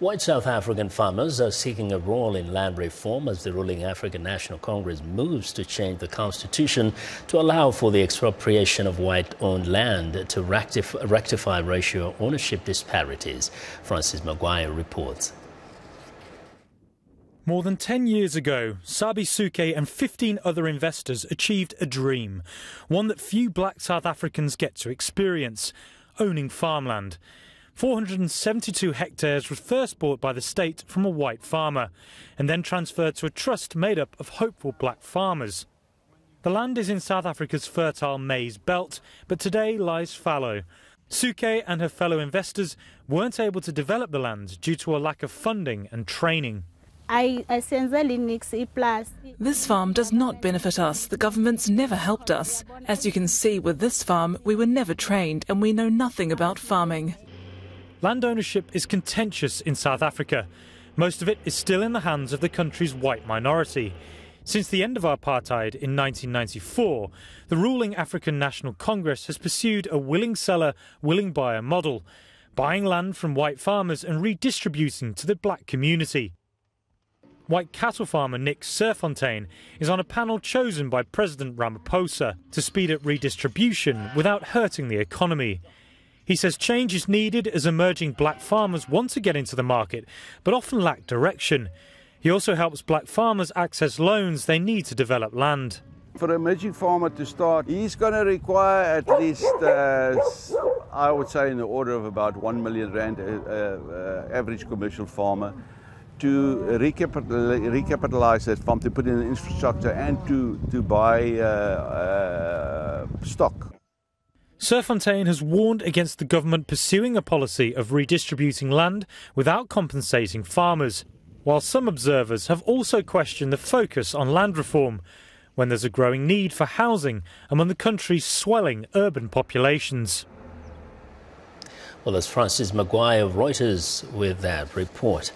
White South African farmers are seeking a role in land reform as the ruling African National Congress moves to change the constitution to allow for the expropriation of white-owned land to rectify racial ownership disparities. Francis Maguire reports. More than 10 years ago, Sabi Suke and 15 other investors achieved a dream, one that few black South Africans get to experience: owning farmland. 472 hectares was first bought by the state from a white farmer and then transferred to a trust made up of hopeful black farmers. The land is in South Africa's fertile maize belt, but today lies fallow. Suke and her fellow investors weren't able to develop the land due to a lack of funding and training. This farm does not benefit us. The government's never helped us. As you can see with this farm, we were never trained and we know nothing about farming. Land ownership is contentious in South Africa. Most of it is still in the hands of the country's white minority. Since the end of apartheid in 1994, the ruling African National Congress has pursued a willing seller, willing buyer model, buying land from white farmers and redistributing to the black community. White cattle farmer Nick Serfontein is on a panel chosen by President Ramaphosa to speed up redistribution without hurting the economy. He says change is needed as emerging black farmers want to get into the market, but often lack direction. He also helps black farmers access loans they need to develop land. For an emerging farmer to start, he's going to require at least, I would say, in the order of about 1 million rand, average commercial farmer, to recapitalize that farm, to put in infrastructure and to buy stock. Serfontein has warned against the government pursuing a policy of redistributing land without compensating farmers, while some observers have also questioned the focus on land reform, when there's a growing need for housing among the country's swelling urban populations. Well, that's Francis Maguire of Reuters with that report.